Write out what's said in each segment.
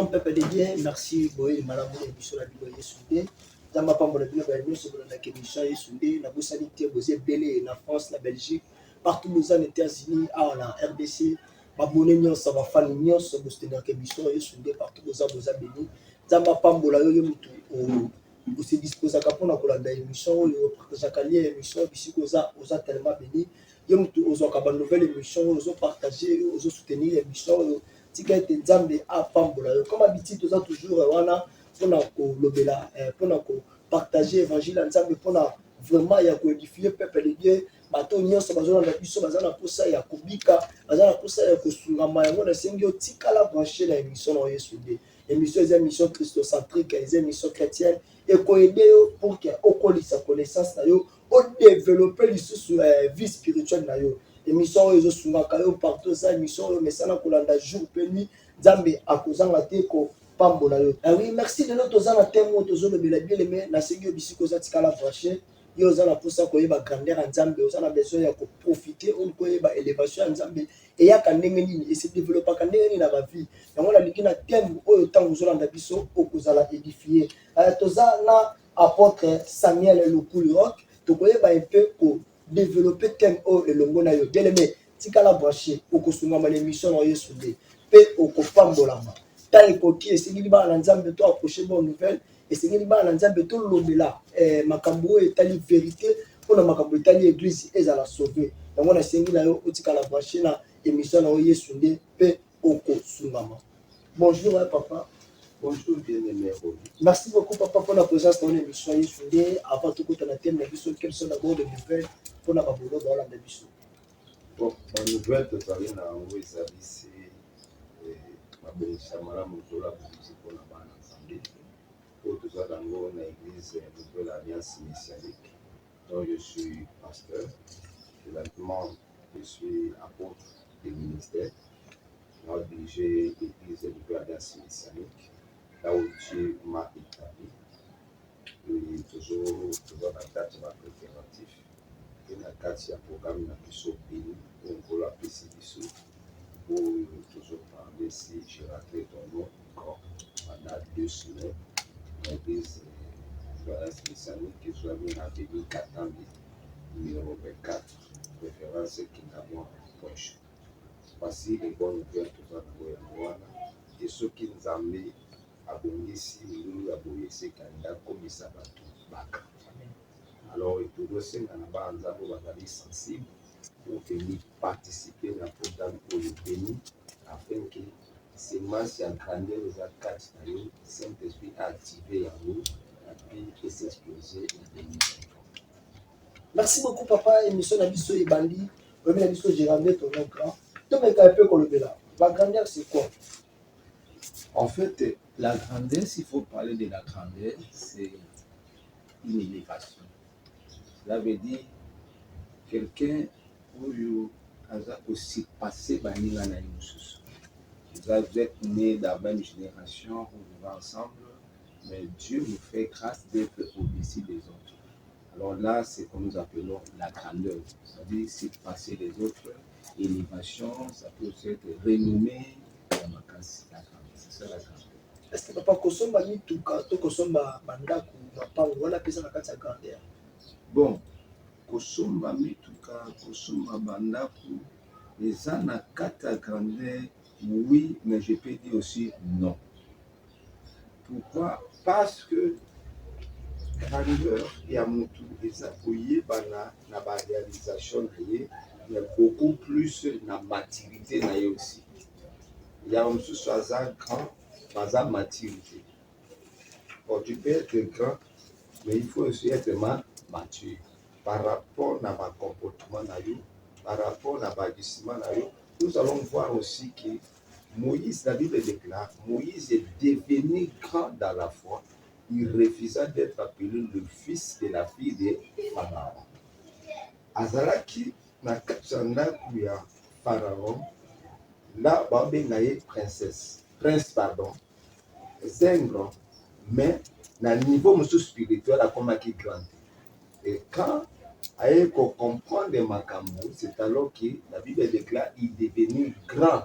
peuple de Dieu, merci boy malamu émission la Bible Yesunde. Zamba pambo la Bible émission sur la émission Yesunde, la bousalité bosé belé na France, la Belgique, partout aux États-Unis, à la RDC, babone nyonso ba fan nyonso bosténa émission Yesunde partout aux béni. Zamba pambo la yo mutu o se disposa kapona kolanda émission yo partager lien émission bisiko oza tellement béni. Yo mutu ozoka ba nouvelle émission, ozo partager, ozo soutenir émission tika ete nzambe apambola yo comme habitude toza toujours wana pona kolobela pona ko partager évangile nzambe pona vraiment ya koédifier peuple de Dieu bato nyonso bazolanda biso baza na posa ya kobika baza na posa ya kosungama yango na sengi otikala branché na émission na Yesu nde émission eza émission christocentrique eza émission chrétienne et koede yo pour que okolisa connaissance na yo o développer lisusu vie spirituelle na yo émission oyo ezosungaka yo partout eza émission oyo mesana kolanda jour pe nuit nzambe akozanga te kopambola yo. Oui, merci de notre toza na thème oyo tozolobela bien aimé na sengi yo bisika oza tikala branché yo oza na mposa koyeba grandeur ya nzambe oza na besoin ya koprofite oyo koyeba élévation ya nzambe eyaka ndenge nini ese développaka ndenge nini na bavie yango nalingi na thème oyo ntango ozolanda biso okozala édifié. Toza na apôtre Samuel Lokuli Rock tokoyeba un peu ko développer thème o elongo na yo bien aimé tikala branché okosungama l'émission na Yesu nde pe okopambolama ta ekoki esengeli bana nzambe to approcher bonne nouvelle esengeli bana nzambe to lobela makambo oyo etali vérité mpona makambo etali église ezala sauvé yango na esengi na yo otikala branché na émission na Yesu nde pe okosungama. Bonjour papa. Bonjour bien-aimé. Merci beaucoup papa pour la présence dans l'émission Yesu nde. Avant tout côté na thème na biso quelles sont d'abord les nouvelles pour la babolo dans la biso. Bon, la nouvelle tozali na yango ezali se mabongisa malamu tola bongisi mpona bana nzambe oyo toza nango na église nouvelle alliance messianique dont je suis pasteur. Présentement je suis apôtre du ministère. J'ai dirigé l'église nouvelle alliance messianique là où Dieu m'a établi. Et toujours na kati ya préparatif et na kati ya programme na biso béni oyo apesi biso oyo tozoparle si je rappelle ton nom encore pendant 2 semaines na église Alliance Messianique ezwami na avenue Katambi numéro 24 référence Kingamwa Poche. Voici les bonnes nouvelles toza nango yango wana e soki nzambe abongisi milulu ya boye esekani akomisa bato baka. Alors tozosenga na bana nzambe bazali sensible pour venir participer à un programme pour le béni afin que semence ya grandeur eza kati na yo Saint-Esprit a activé yango et puis s'exploser et béni. Merci beaucoup papa émission na biso ebandi oyebi na biso Géraldin ton nom grand tomeka un peu kolobela la grandeur c'est quoi? En fait la grandeur, s'il faut parler de la grandeur, c'est une élévation. Cela veut dire quelqu'un où aza aussi passé baninga na mosusu. Vous êtes nés dans la même génération, vous vivez ensemble, mais Dieu nous fait grâce d'être au-dessus des autres. Alors là, c'est ce que nous appelons la grandeur. C'est-à-dire, c'est passer les autres. Élévation, ça peut aussi être renommé. C'est ça la grandeur. Est-ce que papa kosomba mituka to kosomba bandaku mapango wana pesa na kati ya grandeur? Bon, kosomba mituka, kosomba bandaku, eza na kati ya grandeur, oui, mais je peux dire aussi non. Pourquoi? Parce que grandeur ya mutu eza koyebana na ba réalisation na ye, mais beaucoup plus na maturité na ye aussi. Ya mosusu aza grand, aza maturité. Bon, tu peux être grand, mais il faut aussi être mature par rapport à ma comportement na yo, par rapport à ma agissement na yo. Nous allons voir aussi que Moïse, la Bible déclare, Moïse est devenu grand dans la foi. Il refusa d'être appelé le fils de la fille de Pharaon. Azalaki na kachanda ya Pharaon, là babengaye princesse, prince pardon, zengro, mais na niveau monsieur spirituel akomaki grand. Et quand il comprendre makambo, c'est alors que la Bible déclare il est devenu grand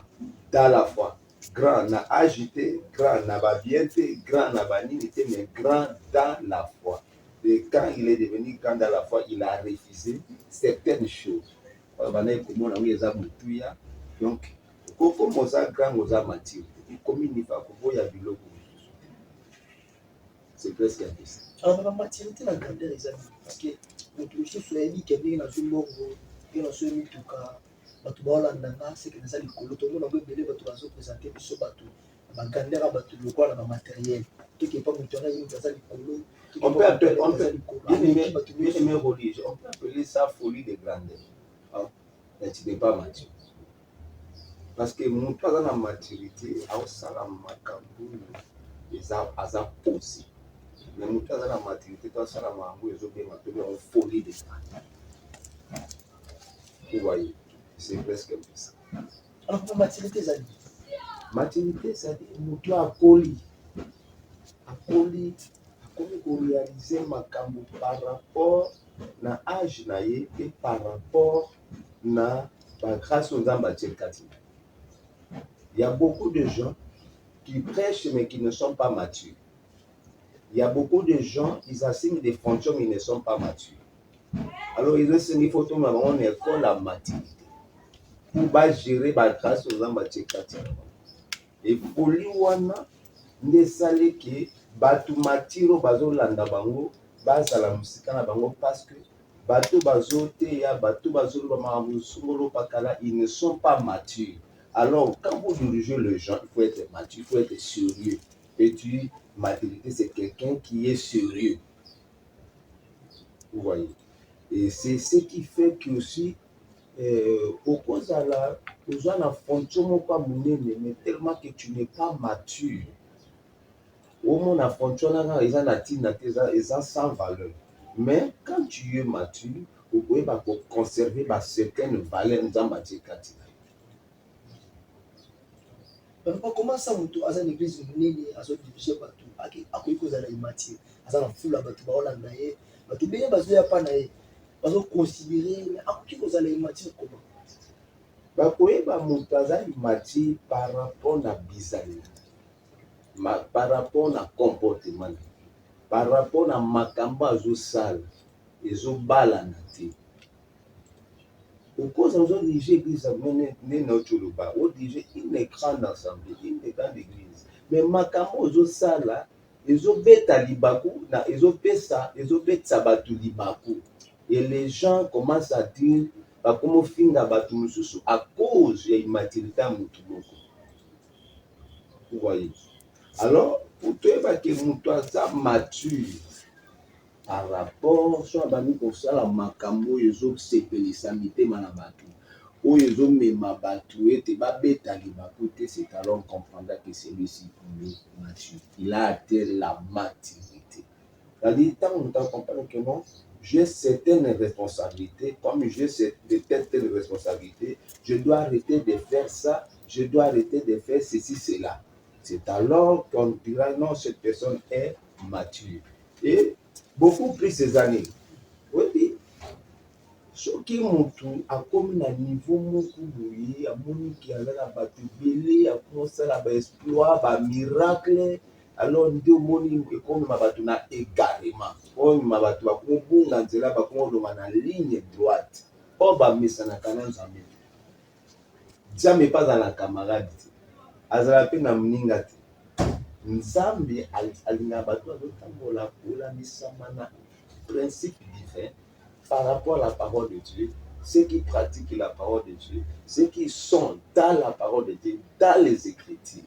dans la foi. grand na âge te, grand na babien te, grand na banini te, mais grand dans la foi. Et quand il est devenu grand dans la foi, il a refusé certaines choses. Donc, comme oza grand, oza mature, comme il n'y a pas de c'est presque un peu ça. Alors, la maturité, la grandeur, les amis, parce que notre ressource est dit qu'il y a une bongo, il y a une mituka, bato baolandanga, c'est que nous allons le tout le monde a belé bato bazo présenter biso bato, ba grandeur bato le quoi la matériel. Tout qui est pas mutona il nous allons colo. On peut appeler ça folie de grandeur. Ah, mais tu n'es pas mature. Parce que mon pas dans la maturité, au salam makambu, eza posé. Mais mon pas dans la maturité, au salam makambu, ils ont bien une folie de grandeur. Vous voyez, c'est presque comme ça. Alors pour maturité, ça dit. Maturité, ça dit, mon a poli. Pour réaliser makambo par rapport na âge na ye et par rapport na grâce aux ambatiekati. Il y a beaucoup de gens qui prêchent mais qui ne sont pas matures. Il y a beaucoup de gens, ils assignent des fonctions mais ils ne sont pas matures. Alors ils ont une photo mais on est comme la maturité. Pour gérer grâce aux ambatiekati. Et pour lui wana nesale ke bato matiro bazolanda bango bazala musika na bango parce que bato bazoteya bato bazoloba makambo songolo pakala ils ne sont pas matures. Alors quand vous dirigez les gens, il faut être mature, il faut être sérieux. Et tu maturité, c'est quelqu'un qui est sérieux. Vous voyez. Et c'est ce qui fait que aussi au cause à la aux gens fonction pas monene mais tellement que tu n'es pas mature. Au monde a fonctionné, ils ont sans valeur. Mais quand tu es mature, vous pouvez conserver certaines valeurs dans la maturité. Comment ça, à une église, à ce diriger bateau, à quoi cause à la immature, à ça, la foule à bateau, à naïe, bateau, bien, parce qu'il n'y a pas naïe, parce qu'on considérer, mais à quoi cause à la immature, comment? Bakoye ba mutaza immature par rapport à bizarrerie. Par rapport à comportement, par rapport à makambo azosala ezobala na te. Au cause où on dirige l'église, on dirige une grande assemblée, une grande église. Mais makambo azosala ezobeta libaku na ezobeta batu libaku. Et les gens commencent à dire bakomo finga batu mususu à cause ya immaturité ya mutu moko. Vous voyez. Alors, pour toi, que mon toit mature par rapport à bami kosala makambo yezo sepelisa mitema na bato o yezo mema bato ete babeta libaku te, c'est alors on comprendra que celui-ci est mature. Il a atteint la maturité. C'est-à-dire, tant on comprend que non, j'ai certaines responsabilités, comme j'ai certaines responsabilités, je dois arrêter de faire ça, je dois arrêter de faire ceci, cela. C'est alors qu'on dira non, cette personne est mature. Et beaucoup plus ces années. Oui, ce qui montre à comme un niveau beaucoup bouyé, à mon qui a la batubélé, à commencer à exploit, à miracle. Alors nous moni comme ma batuna également. On ma batu a kumbu nganzela ba kumbu na ligne droite. O ba misana kana nzambe. Jamais pas dans la camarade. Azala pe na mninga te. Nzambe alinga bato azotambola kola misama na principe divin par rapport à la parole de Dieu, ceux qui pratiquent la parole de Dieu, ceux qui sont dans la parole de Dieu, dans les Écritures.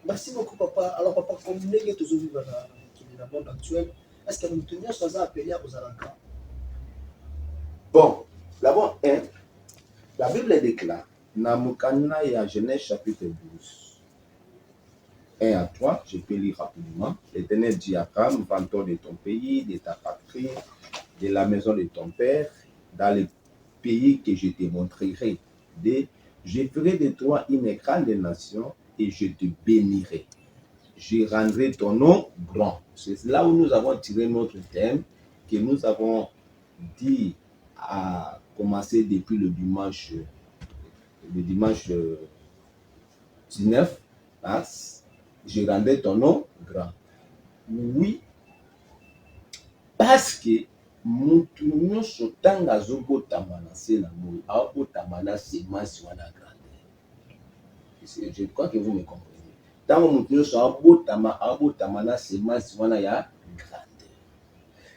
Merci beaucoup, papa. Alors, papa, comme nous sommes tous vivants dans le monde actuel, est-ce que nous tenons à appeler à vos alacas? Bon, d'abord, la Bible déclare, Namukana et à Genèse chapitre 12, 1 à 3, je peux lire rapidement. L'Éternel dit à Abraham, vends-toi de ton pays, de ta patrie, de la maison de ton père, dans le pays que je te montrerai. Je ferai de toi une grande nation et je te bénirai. Je rendrai ton nom grand. C'est là où nous avons tiré notre thème que nous avons dit à commencer depuis le dimanche le dimanche 19 mars, je rendais ton nom grand. Oui, parce que mutu nyonso ntango azobotama na se na moi aobotama na semence wana grandeur. Je crois que vous me comprenez. Ntango mutu nyonso aobotama na semence wana ya grandeur.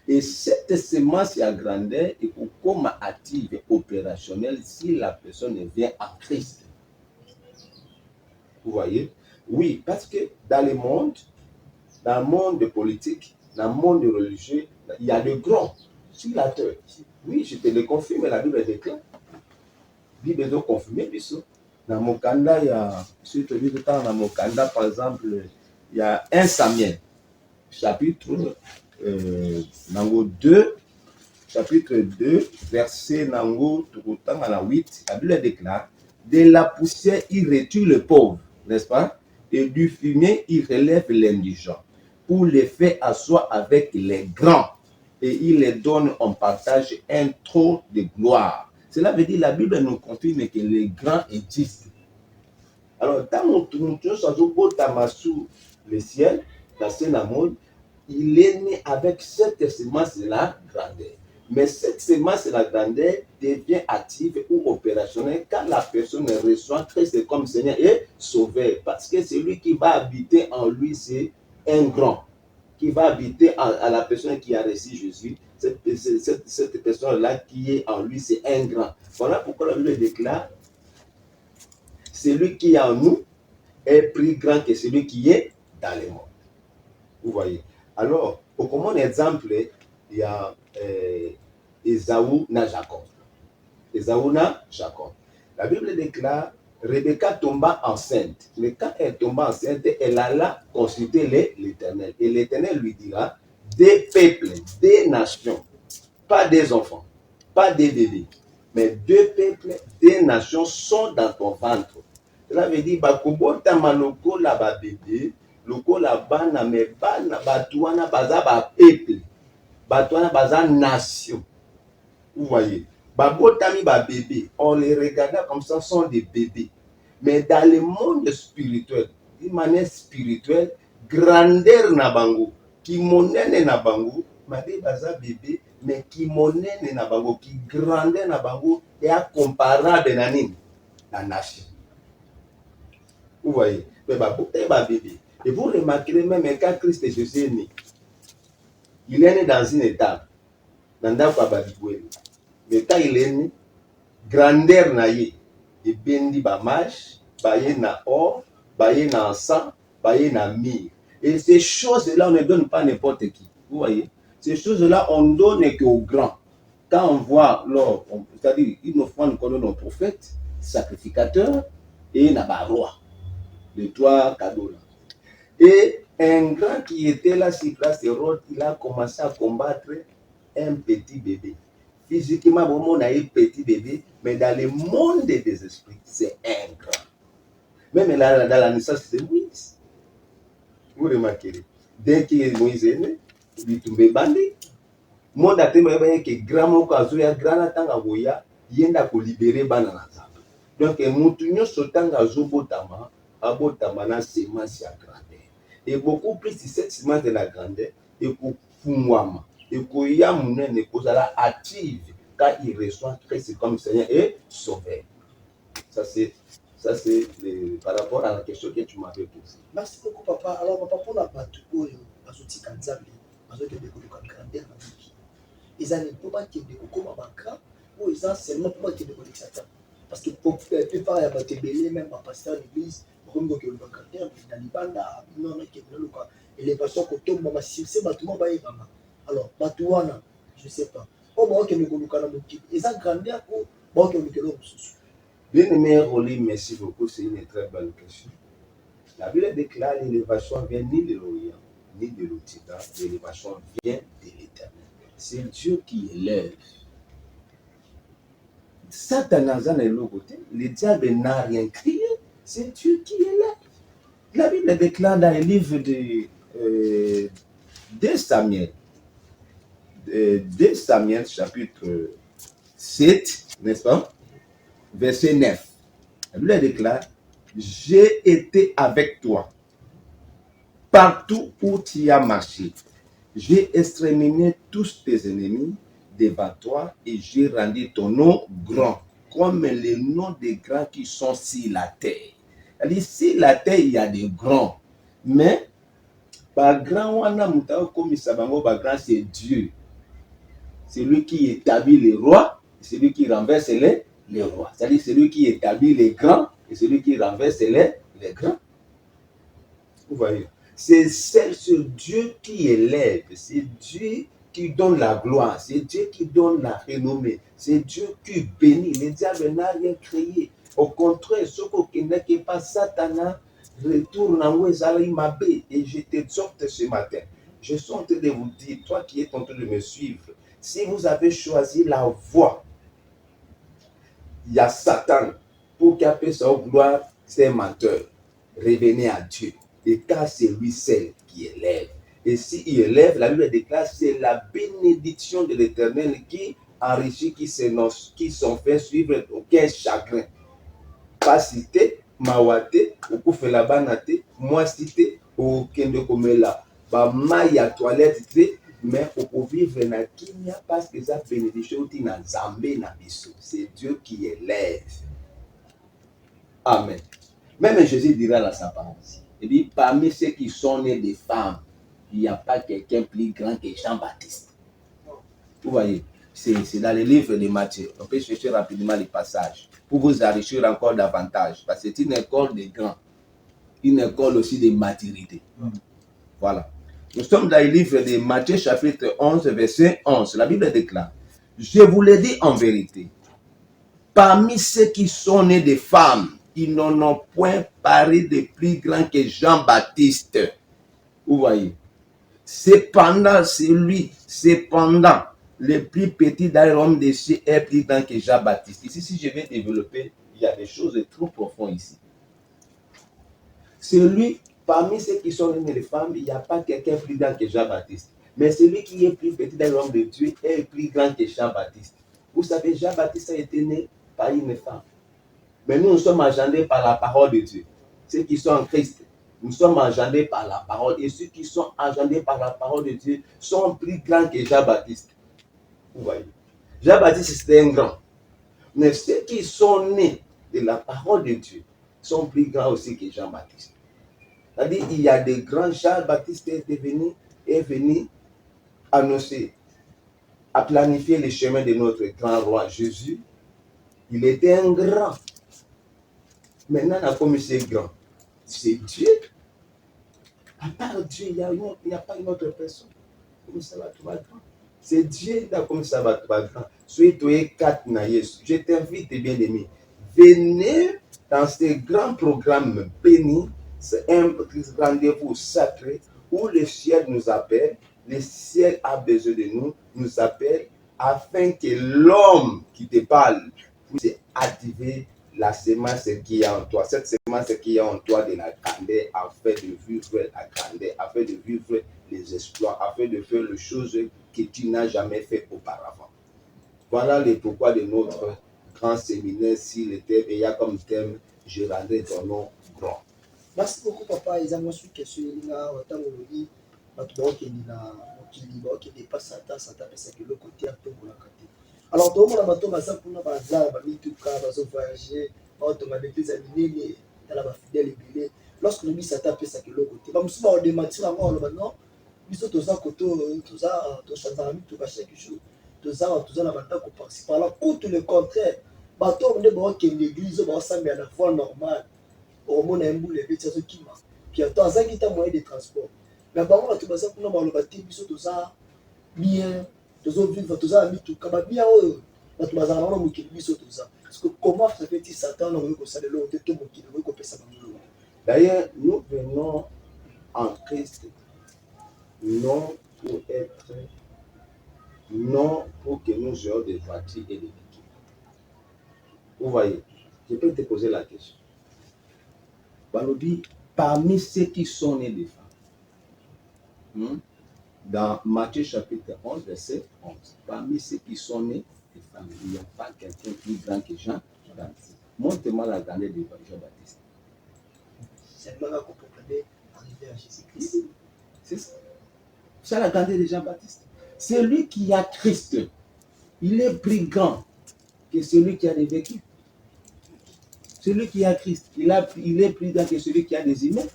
Et cette semence ya grandeur ekokoma active opérationnelle si la personne vient en Christ. Vous voyez? Oui, parce que dans le monde politique, dans le monde religieux, il y a de grands stilateurs. Oui, je te le confirme, la Bible déclare. La Bible doit confirmer ça. Dans mon Mokanda, il y a, si tu dis dans mon Mokanda, par exemple, il y a 1 Samuel, chapitre 2, verset 8, la Bible déclare, de la poussière, il retire le pauvre, n'est-ce pas? Et du fumier, il relève l'indigent, pour les faire asseoir avec les grands, et il les donne en partage un trône de gloire. Cela veut dire, la Bible nous confirme que les grands existent. Alors, dans mon sous le ciel, dans ce monde, il est né avec cette semence de la grandeur. Mais cette semence de la grandeur devient active ou opérationnelle quand la personne reçoit Christ comme Seigneur et Sauveur. Parce que celui qui va habiter en lui, c'est un grand. Qui va habiter à la personne qui a reçu Jésus. Cette personne-là qui est en lui, c'est un grand. Voilà pourquoi la Bible déclare, celui qui est en nous est plus grand que celui qui est dans le monde. Vous voyez. Alors, pour comme exemple, il y a Esaü na Jacob. Esaü na Jacob. La Bible déclare, Rebecca tomba enceinte. Mais quand elle tomba enceinte, elle alla consulter l'Éternel. Et l'Éternel lui dira, des peuples, des nations, pas des enfants, pas des bébés, mais 2 peuples, des nations sont dans ton ventre. Cela veut dire, bakobota maloko la ba bébé, loko la bana me bana batuana baza ba peuple, batuana baza nation. Vous voyez, babotami ba bébé, on les regarda comme ça, sont des bébés. Mais dans le monde spirituel, d'une manière spirituelle, grandeur na bango, qui monene na bango, made baza bébé, mais qui monene na bango, qui grandeur na bango, est comparable na nini, na nation. Vous voyez, mais bébé. Et vous remarquerez même quand Christ Jésus est né, il est né dans une étape, dans Babiboué. Mais quand il est né, grandeur na ye, et bendi ba mage, baye na or, baye na sang, baye na mire. Et ces choses-là, on ne donne pas n'importe qui. Vous voyez, ces choses-là, on donne qu'aux grands. Quand on voit, c'est-à-dire, une fois, nous connaissons nos prophètes, sacrificateurs, et na ba roi. De 3 cadeaux là. Et un grand qui était là sur place, Hérode, il a commencé à combattre un petit bébé. Physiquement, on a un petit bébé, mais dans le monde des esprits, c'est un grand. Même là, dans la naissance, c'est Moïse. Vous remarquerez. Dès que Moïse est né, il est tombé bandé. Monde a tellement que grand moko azoya grand atanga goya, yenda ko libérer bana na nzambe. Donc mutu nyonso tanga azobotama, abotama na semence ya grandeur. Et beaucoup plus cette semence de la grandeur et pour fumwama et ko ya munene ko sala active quand il reçoit Christ comme Seigneur et Sauveur. Ça c'est par rapport à la question que tu m'avais posée. Merci beaucoup papa. Alors papa pour la batu oyo azoti kanzambe, azoti de ko grandeur na vie. Ils ont pour pas qu'il y ait beaucoup de ou ils ont seulement pour pas qu'il y ait des Satan. Parce que pour la plupart il y a des bébés, même à pasteur l'église, comme que le grandeur dans les bandes, non qui est le cas. Et les personnes qui tombent dans ma c'est bâtiment ba yeba. Alors batuana, je sais pas. Au moins que nous connaissons le type. Ils ont grandeur ou bon que nous connaissons. Bien aimé Oli, merci beaucoup, c'est une très bonne question. La Bible déclare l'élévation vient ni de l'Orient, ni de l'Occident, l'élévation vient de l'Éternel. C'est Dieu qui élève. Satan n'a pas de côté. Le diable n'a rien crié. C'est Dieu qui élève. La Bible déclare dans le livre de 2 Samuel, 2 Samuel chapitre 7, n'est-ce pas? Verset 9. La Bible déclare, j'ai été avec toi partout où tu as marché. J'ai exterminé tous tes ennemis devant toi et j'ai rendu ton nom grand, comme les noms des grands qui sont sur la terre. C'est-à-dire, sur la terre, il y a des grands. Mais, par grand, comme grand, c'est Dieu. C'est lui qui établit les rois, c'est lui qui renverse les rois. C'est-à-dire, c'est lui qui établit les grands et c'est lui qui renverse les grands. Vous voyez? C'est ce Dieu qui élève, c'est Dieu qui donne la gloire, c'est Dieu qui donne la renommée, c'est Dieu qui bénit. Le diable n'a rien créé. Au contraire, ce qui n'est pas Satan, retourne en Wezali et je t'exhorte ce matin. Je suis en train de vous dire, toi qui es en train de me suivre, si vous avez choisi la voie, il y a Satan pour qu'après sa gloire, c'est un menteur. Revenez à Dieu. Et car c'est lui seul qui élève. Et s'il élève, la Bible déclare, c'est la bénédiction de l'Éternel qui enrichit, qui s'en fait suivre aucun chagrin. Pas cité, mawate, ou fait la banate, moi cité, ou kende komela, ba maya toilette, mais pour vivre na kimia parce que ça bénédiction qui na zambé na biso. C'est Dieu qui élève. Amen. Même Jésus dira dans sa parole. Il dit, parmi ceux qui sont nés des femmes, il n'y a pas quelqu'un plus grand que Jean-Baptiste. Vous voyez, c'est dans le livre de Matthieu. On peut chercher rapidement les passages pour vous enrichir encore davantage. Parce que c'est une école de grands, une école aussi de maturité. Voilà. Nous sommes dans le livre de Matthieu chapitre 11, verset 11. La Bible déclare, je vous le dis en vérité, parmi ceux qui sont nés des femmes, ils n'en ont point paré de plus grand que Jean-Baptiste. Vous voyez. Cependant, le plus petit dans le royaume des cieux est plus grand que Jean-Baptiste. Ici, si je vais développer, il y a des choses trop profondes ici. Celui, parmi ceux qui sont nés des femmes, il n'y a pas quelqu'un plus grand que Jean-Baptiste. Mais celui qui est plus petit dans le royaume de Dieu est plus grand que Jean-Baptiste. Vous savez, Jean-Baptiste a été né par une femme. Mais nous sommes engendrés par la parole de Dieu. Ceux qui sont en Christ, nous sommes engendrés par la parole. Et ceux qui sont engendrés par la parole de Dieu sont plus grands que Jean-Baptiste. Vous voyez. Jean-Baptiste, c'était un grand. Mais ceux qui sont nés de la parole de Dieu sont plus grands aussi que Jean-Baptiste. C'est-à-dire, il y a des grands. Jean-Baptiste est venu annoncer, à planifier les chemins de notre grand roi Jésus. Il était un grand. Maintenant, comme c'est grand, c'est Dieu. À part Dieu, il n'y a pas une autre personne. Comme ça va tout va grand. C'est Dieu là comme ça va tout va grand. Soyez tous les quatre na Yesu. Je t'invite, bien aimé. Venez dans ce grand programme béni. C'est un rendez-vous sacré où le ciel nous appelle. Le ciel a besoin de nous appelle afin que l'homme qui te parle puisse activer la semence qui est en toi. Cette semence qui est en toi de la grandeur, afin de vivre la grandeur, afin de vivre les exploits, afin de faire les choses que tu n'as jamais fait auparavant. Voilà le pourquoi de notre grand séminaire si le thème, et il y a comme thème, je rendrai ton nom grand. Merci beaucoup, papa. Ils ont reçu question là, autant aujourd'hui, maintenant qu'il y a qui dépasse Satan, c'est que le côté un peu pour la côté. Alors, tout le monde a bateau, ça pour nous, bazar, mituka, bazo voyager, automatique des amis, dans la fidèle et lorsque nous dit Satan, c'est que le côté. Comme si on démentit la mort, maintenant, nous sommes tous à côté, tous à Chantarami, tout à chaque jour, tous à la bataille qu'on participe. Alors, contre le contraire, bateau, on est bon que l'église, on s'en met à la fois normale. Au moins, un bout, les bêtises qui marchent. Puis, à temps, ça qui est un moyen de transport. Mais par contre, tu as pour nous, bâti, tout ça, bien, tout ça, vivre, tout ça, tout ça, bien, tu as un homme qui vit tout ça. Parce que comment ça fait que Satan, on veut ça, le tout le monde qui veut que ça. D'ailleurs, nous venons en Christ, non pour être, non pour que nous ayons des voitures et des véhicules. Vous voyez, je peux te poser la question. Balodi, parmi ceux qui sont nés des femmes, dans Matthieu chapitre 11, verset 11, parmi ceux qui sont nés des femmes, il n'y a pas quelqu'un plus grand que Jean. Montre-moi la grandeur de Jean-Baptiste. C'est le moment qu'on peut arriver à Jésus-Christ. C'est ça. C'est la grandeur de Jean-Baptiste. Celui qui a Christ, il est plus grand que celui qui a des vécus. Celui qui a Christ, il est plus grand que celui qui a des humains.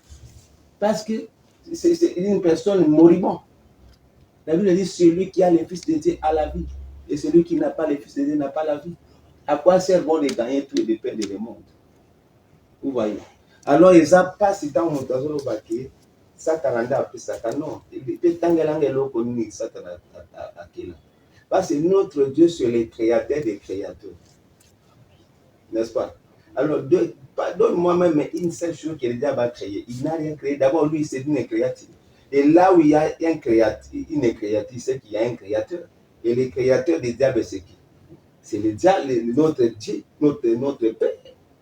Parce que c'est une personne moribonde. La Bible dit celui qui a le Fils de Dieu a la vie. Et celui qui n'a pas le Fils de Dieu n'a pas la vie. À quoi sert bon de gagner tout et de perdre le monde? Vous voyez? Alors, ils n'ont pas si tant de temps que Satan a appelé Satan. Non. Parce que notre Dieu, c'est le créateur des créateurs. N'est-ce pas? Alors, donne-moi même une seule chose qu'il a créé. Il n'a rien créé. D'abord, lui, c'est une créature. Et là où il y a une créature, c'est qu'il y a un créateur. Et le créateur des diables, c'est qui? C'est le diable, notre Dieu, notre Père,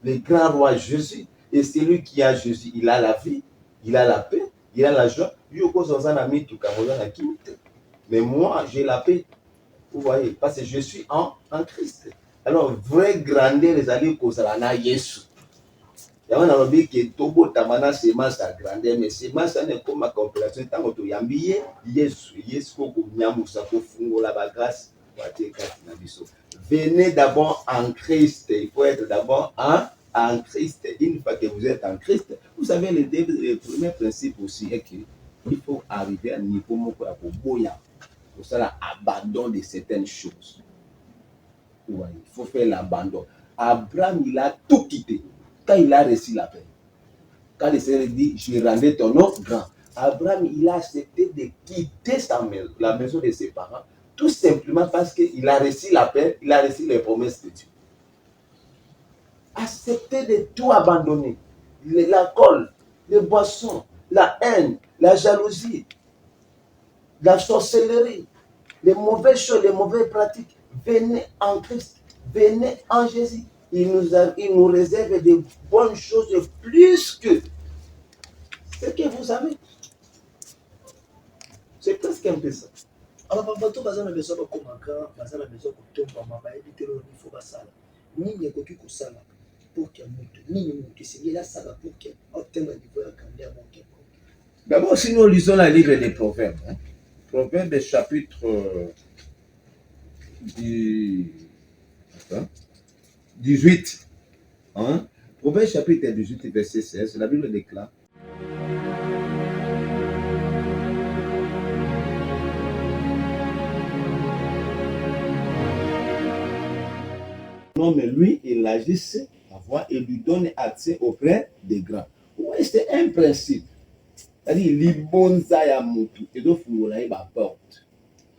le grand roi Jésus. Et c'est lui qui a Jésus. Il a la vie, il a la paix, il a la joie. Mais moi, j'ai la paix. Vous voyez, parce que je suis en Christ. Alors, vraie grandeur, les alliés, Kozalana, Yesu. Il y a un homme qui est tobo tamana semence à grandeur, mais semence n'est comme ma compilation. Tant que tu yambiye, Yesu, ko nyamusa ko fungo la grâce. Venez d'abord en Christ. Il faut être d'abord en Christ. Une fois que vous êtes en Christ, vous savez, le premier principe aussi est qu'il faut arriver à un niveau pour boya. Pour ça, l'abandon de certaines choses. Ouais, il faut faire l'abandon. Abraham, il a tout quitté quand il a reçu la paix. Quand le Seigneur dit, je rendrai ton nom grand. Abraham, il a accepté de quitter la maison de ses parents, tout simplement parce qu'il a reçu la paix, il a reçu les promesses de Dieu. Accepter de tout abandonner. L'alcool, les boissons, la haine, la jalousie, la sorcellerie, les mauvaises choses, les mauvaises pratiques. Venez en Christ, venez en Jésus. Il nous réserve de bonnes choses plus que ce que vous avez. C'est presque un peu ça. Alors, papa, tu as besoin de convaincre, tu as besoin de tomber, il faut que ça. Ni ne peut que ça pour qu'il y ait ni ne peut c'est là ça pour qu'il y ait un niveau de candidat. D'abord, si nous lisons le livre des Proverbes, Proverbes chapitre 18. Proverbes chapitre 18, verset 16, la Bible déclare. Non, mais lui, il agisse à voix et lui donne accès auprès des grands. Oui, c'est un principe. C'est-à-dire, l'ibonza ya mutu, et donc, il y a une porte.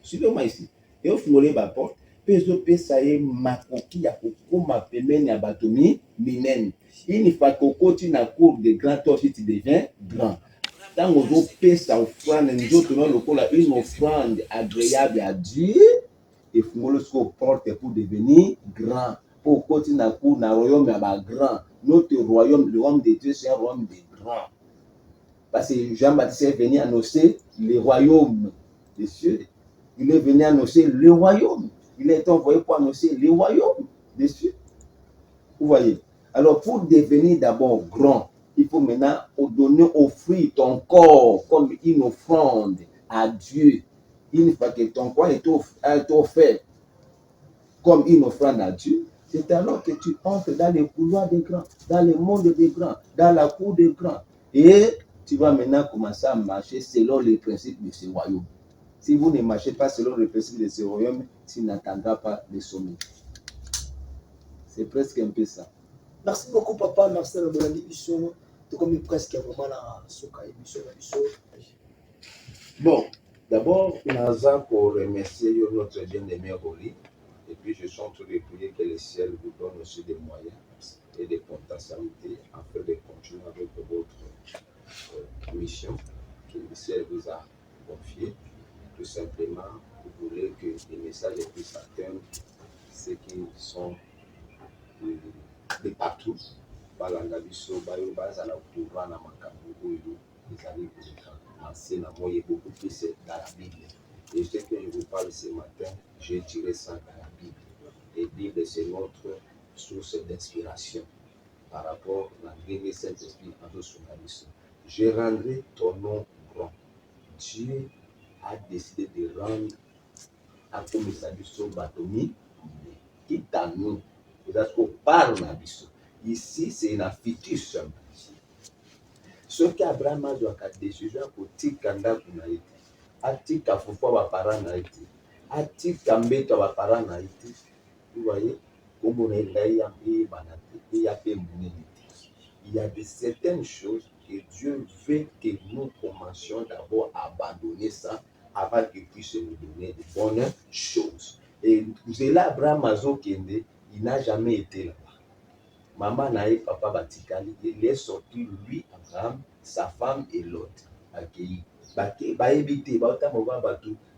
Suivez-moi ici. Et il y a une porte. Peso pesa ye makoki ya kokoma pembeni ya bato minene. Une fois que tu na cour de grand, toi aussi tu deviens grand. Tant que tu pesa offrande, une offrande agréable à Dieu, et fungolo se porte pour devenir grand. Pour continuer na cour na royaume ya ba grand. Notre royaume, le royaume de Dieu, c'est un royaume de grand. Parce que Jean-Baptiste est venu annoncer le royaume des cieux. Il est venu annoncer le royaume. Il a été envoyé pour annoncer le royaume des cieux. Vous voyez? Alors, pour devenir d'abord grand, il faut maintenant offrir ton corps comme une offrande à Dieu. Une fois que ton corps est offert comme une offrande à Dieu, c'est alors que tu entres dans les couloirs des grands, dans le monde des grands, dans la cour des grands. Et tu vas maintenant commencer à marcher selon les principes de ce royaume. Si vous ne marchez pas selon les principes de ce royaume, tu n'atteindras pas les sommets. C'est presque un peu ça. Merci beaucoup, papa. Merci de la émission. Tu comme presque vraiment la émission. Bon, d'abord, nous avons pour remercier notre bien-aimé Roli. Et puis, je suis en train de prier que le ciel vous donne aussi des moyens et des potentialités afin de continuer avec votre mission que le ciel vous a confiée. Tout simplement, vous voulez que les messages puissent atteindre ceux qui sont de partout. Balangabiso, Bayobaza, la Toura, na Makambo, les amis lancés dans beaucoup plus dans la Bible. Et ce que je vous parle ce matin, j'ai tiré ça dans la Bible. Et la Bible, c'est notre source d'inspiration. par rapport à la Saint-Esprit en journaliste. Je rendrai ton nom grand. Dieu a décidé de rendre à Komisabiso Batomi, qui à nous, parce qu'on parle d'Abiso. Ici, c'est une fictif. Ce qu'Abraham a décidé pour Tikanda Kunaïti, Atika Fufua Bapara Naïti, Atika Mbeta Bapara Naïti, vous voyez, il y a de certaines choses que Dieu veut que nous commencions d'abord à abandonner ça avant qu'il puisse nous donner de bonnes choses. Et c'est là Abraham Azokende, il n'a jamais été là-bas. Maman Naï, papa Batikali, il est sorti, lui, Abraham, sa femme et l'autre. Accueilli.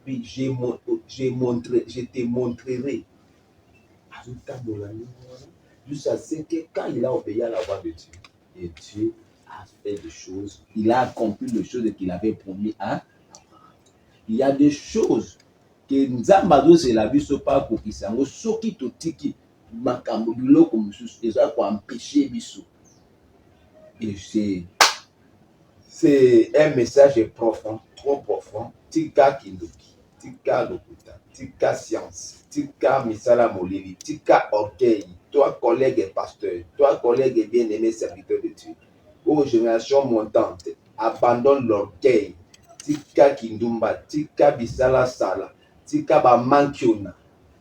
Puis je te montrerai. Jusqu'à ce que quand il a obéi à la voix de Dieu, et Dieu a fait des choses, il a accompli les choses qu'il avait promis à Abraham. Il y a des choses que Nzambazo c'est la vie sur pas pour qui ça so qui totiki makambo biloko mususu eza ko empêcher biso. Et c'est un message profond, trop profond. Tika kindoki, tika lokuta, tika science, tika misala molili, tika orgueil. Toi collègue et pasteur, toi collègue et bien-aimé serviteur de Dieu. Aux générations montantes, abandonne l'orgueil. Tika kindumba, tika bisala sala, tika ba mankiona.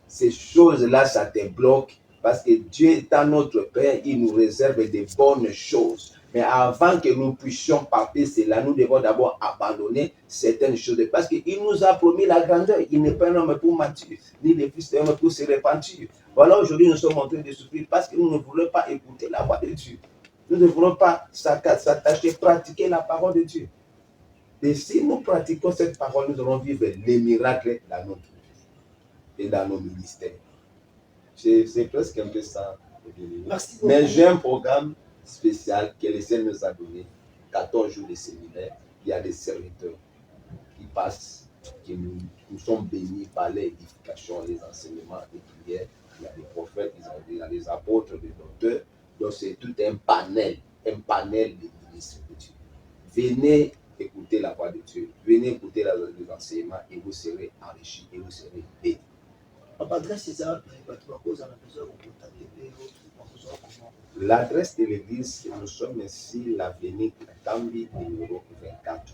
Ces choses-là, ça te bloque parce que Dieu étant notre Père, il nous réserve de bonnes choses. Mais avant que nous puissions partir cela, nous devons d'abord abandonner certaines choses parce qu'il nous a promis la grandeur. Il n'est pas un homme pour mentir, ni le fils d'un homme pour se repentir. Voilà, aujourd'hui, nous sommes en train de souffrir parce que nous ne voulons pas écouter la voix de Dieu. Nous ne voulons pas s'attacher, pratiquer la parole de Dieu. Et si nous pratiquons cette parole, nous allons vivre les miracles dans notre vie et dans nos ministères. C'est presque un peu ça. Merci beaucoup. Mais j'ai un programme spécial que le Seigneur nous a donné, 14 jours de séminaire. Il y a des serviteurs qui passent, qui nous sommes bénis par l'édification, les enseignements, les prières. Il y a des prophètes, il y a des apôtres, des docteurs. Donc c'est tout un panel de ministres de Dieu. Venez écouter la voix de Dieu, venez écouter les enseignements et vous serez enrichis et vous serez bénis. L'adresse de l'église, nous sommes ici, l'avenue Katambi, numéro 24.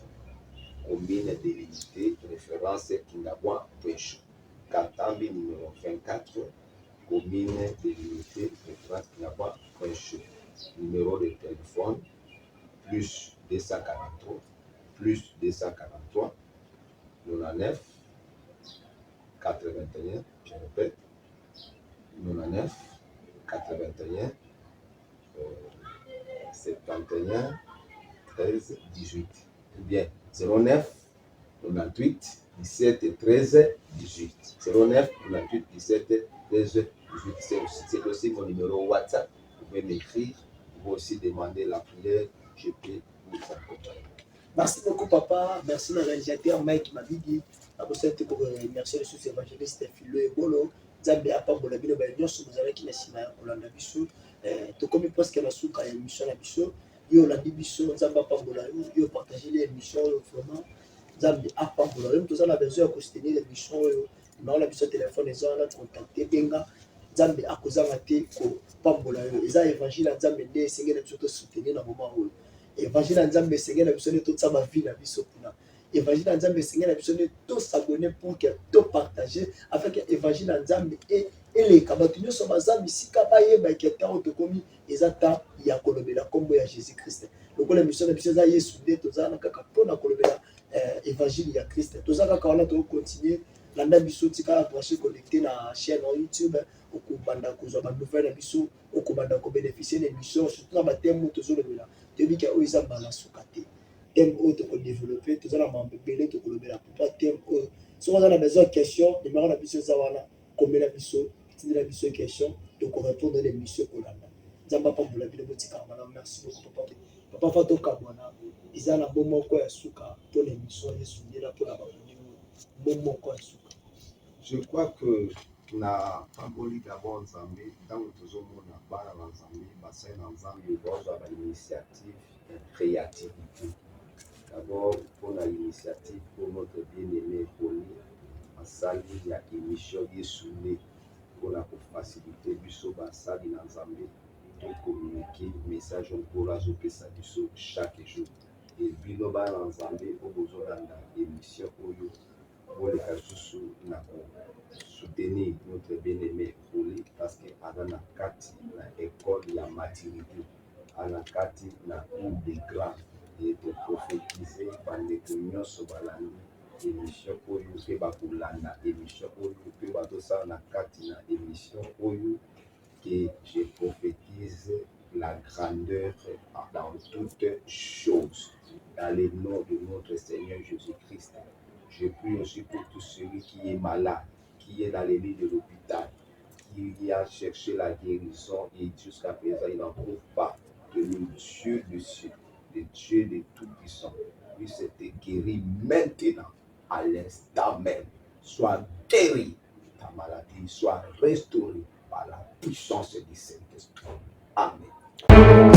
Combine délimité, référence Kingabois, Pêche. Katambi, numéro 24. Combine délimité, référence Kingabois, Pêche. Numéro de téléphone, plus 243, plus 243, 99, 81, je répète, 99, 81, 71, 13, 18. Ou bien 09, 98, 17, 13, 18. 09, 98, 17, 13, 18. C'est aussi mon numéro WhatsApp. Vous pouvez m'écrire. Vous pouvez aussi demander la prière. Je peux vous accompagner. Merci beaucoup, papa. Merci, le réalisateur Mike Mabidi. Merci les sous-évangélistes Philo et Bolo. Zambé a pas de bino ba nyonso bozala ki na sima ya kolanda biso to komi presque na suka ya émission na biso yo landi biso nzamba pambola yo partager les émissions vraiment Zambé a pambola yo tozala besoin de soutenir l'émission yo na la biso téléphone ezala contacter benga Zambé a kozanga te ko pambola yo eza évangile Zambé nde sengela biso to soutenir na moment oyo évangile Nzambe sengela biso to tsama vie na biso kuna évangile Nzambe sengela biso to s'abonner pour que to partager afin que évangile Nzambe et les kabatunyo so bazambi sika bayeba ke ta otokomi ezata ya kolobela kombo ya Jésus Christ lokola mission na biso za Yesu nde tozana kaka pona kolobela évangile ya Christ tozaka ka wana to continuer landa biso tika brancher connecter na chaîne en YouTube okubanda kozwa ba nouvelle na biso okubanda ko bénéficier des missions surtout na ba thème tozolobela tebika o ezamba na sukate thème autre ko développer tozala mambele to kolobela pour thème so on a besoin de questions numéro na biso za wana komela biso tindela biso question donc on répond dans l'émission kolanda nzamba pa mbula bino botika mala merci beaucoup papa fa to kabona izana bomoko ya suka pour l'émission Yesu ndela pour la baboni bomoko ya suka. Je crois que na pamboli d'abord nzambe ntango tozomona bana na nzambe basali na nzambe bazwa bainitiative ya créativité. D'abord mpona initiative pour notre bien-aimé Poli basali ya émission Yesu nde mpona kofacilite biso basali na nzambe tocommunike message nkolo azopesa biso chaque jour. Bino bana na nzambe oyo bozolanda émission oyo boleka lisusu na soutenir notre bien-aimé Poli parce que aza na kati na école ya maturité, aza na kati na cour de grand et toprophétise bandeko nyonso balandi émission oyo mpe bakolanda émission oyo mpe bazosala na kati na émission oyo que je prophétise la grandeur dans toutes choses dans le nom de notre Seigneur Jésus-Christ. Je prie aussi pour tout celui qui est malade, qui est dans les lits de l'hôpital, qui a cherché la guérison et jusqu'à présent il n'en trouve pas. Que le Dieu de cieux, le Dieu de Tout-Puissant, puisse te guérir maintenant, à l'instant même. Sois guéri, ta maladie soit restaurée par la puissance du Saint-Esprit. Amen.